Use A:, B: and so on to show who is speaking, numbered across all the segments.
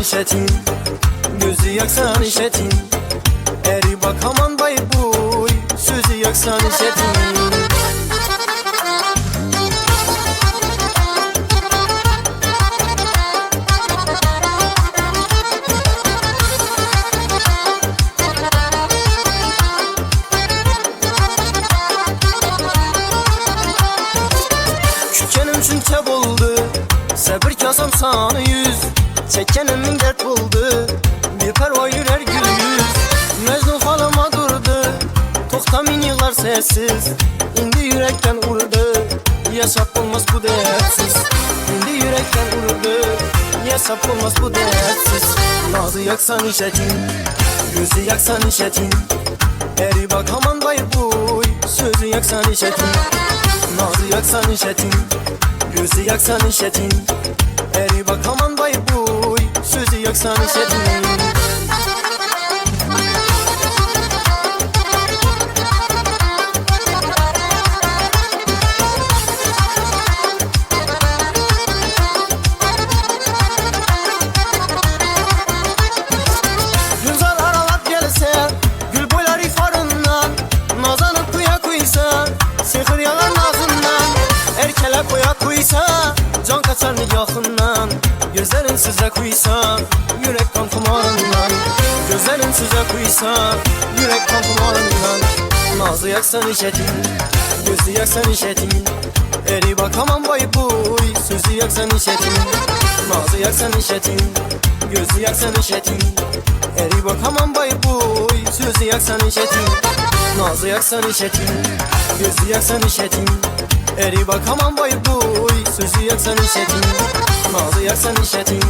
A: işetin, gözü yaksan işetin. Eri bak aman bay buy, sözü yaksan işetin. Küçkenim çünkü buldu, sabır kasam sana yüz. Çekenimin dert buldu, bir perva yürər gül yüz. Mecnun falıma durdu, toxtamin yığlar sessiz. İndi yürekten vurdu, yaşap olmaz bu dertsiz. İndi yürekten vurdu, yaşap olmaz bu dertsiz. Nazı yaksan işetin, gözü yaksan işetin. Eri bak aman bay buy, sözü yaksan işetin. Nazı yaksan işetin, gözü yaksan işetin. Eri bak aman bay buy, sözü yaksan işetin. Gülzar aralat gelse, gül boylar ifarından. Nazanıp kuya kuysa, sihir yalan ağzından. Erkele koya kuysa, can kaçar nigahından. Gözlerin size kuysa, yürek kan kumarından. Gözlerin size kuysa, yürek kan kumarından. Nazı yaksan işetin, gözü yaksan işetin. Eri bak aman bay buy, sözü yaksan işetin. Nazı yaksan işetin, gözü yaksan işetin. Eri bak aman bay buy, sözü yaksan işetin. Nazı yaksan işetin, gözü yaksan işetin. Eri bak aman bay buy, sözü yaksan işetin. Nazı yaksan işetin,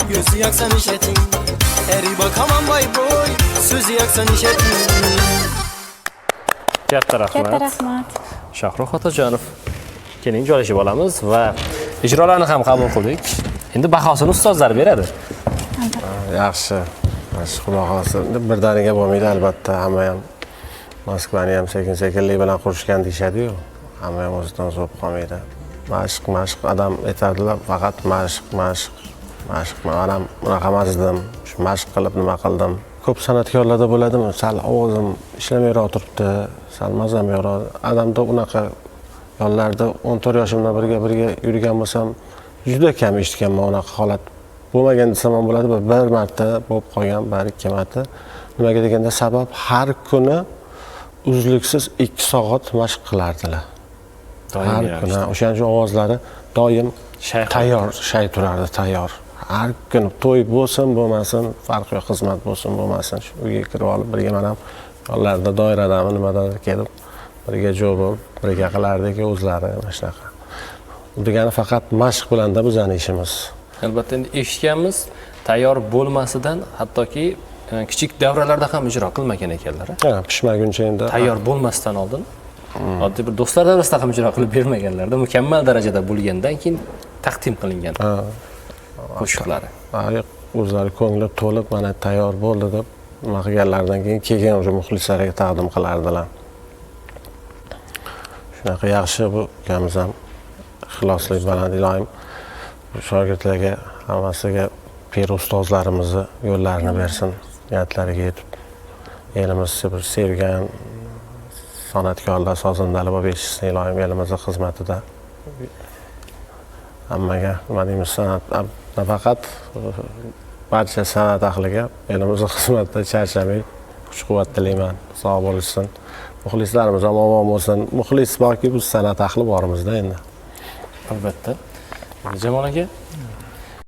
A: gözü yaksan işetin. Eri bak aman bay buy, sözü yaksan işetin.
B: Katta rahmat.
C: Katta rahmat.
B: Shohruh Otajonov. Keling joylashib olamiz va ijrolarni ham qabul qildik. Endi bahosini ustozlar beradi.
D: Yaxshi. Xudo xohlasa birdaniga bo'lmaydi albatta. Hamma ham Moskvani ham sekin-sekinlik bilan qurishgan deyshadi-yu. Hamma ham o'zidan o'zi bo'lib qolmaydi. Mashq odam aytadilar, faqat mashq. Men ham bunaqa emas edim. Shu mashq qilib nima qildim. Ko'p san'atkorlarda bo'ladimi? Sal ovozim ishlamayroq turibdi, sal mazam yo'q. Odamda unaqa yonlarda 14 yoshimdan birga yurgan bo'lsam, juda kam eshitganman unaqa holat. Bo'lmagan desam ham bo'ladi, bir marta bo'lib qolgan, bir ikki marta. Nimaga deganda sabab har kuni uzluksiz 2 soat mashq qilardilar. Har kuni o'shaning uchun ovozlari doim tayyor, turardi, tayyor. Har kuni to'y bo'lsin, bo'lmasin, farqi yo'q, xizmat bo'lsin, bo'lmasin, shu uyga kirib olib, birga men ham yonlarida doiradami, nimadir kelib, birga jo'r bo'lib, birga qilardik o'zlari mana shunaqa. U degani faqat mashq bilanda bizning ishimiz.
B: Albatta endi eshitganmiz, tayyor bo'lmasidan hattoki kichik davralarda ham ijro qilmagan ekanlar.
D: Ha, pishmaguncha endi
B: tayyor bo'lmasdan oldin oddiy bir do'stlar davrasida ham ijro qilib bermaganlarda, mukammal darajada bo'lgandan keyin taqdim qilingan qo'shiqlari.
D: O'zlari ko'ngli to'lib, mana tayyor bo'ldi deb nima qilganlaridan keyin o'sha muxlislarga taqdim qilardilar. Shunaqa yaxshi bu ukamiz ham ixloslik bilan iloyim shogirdlarga, hammasiga pir ustozlarimizni yo'llarini bersin, niyatlariga yetib elimizni bir sevgan san'atkorlar, sozandalar bo'lib yetishsin iloyim elimizning xizmatida. Hammaga nima deymiz, san'at nafaqat barcha san'at ahliga elimizning xizmatida charchamay, kuch-quvvat tilayman, sog' bo'lishsin. Muxlislarimiz ham omon bo'lsin. Muxlis borki, biz san'at ahli borimizda endi.
B: Albatta. Jamol aka,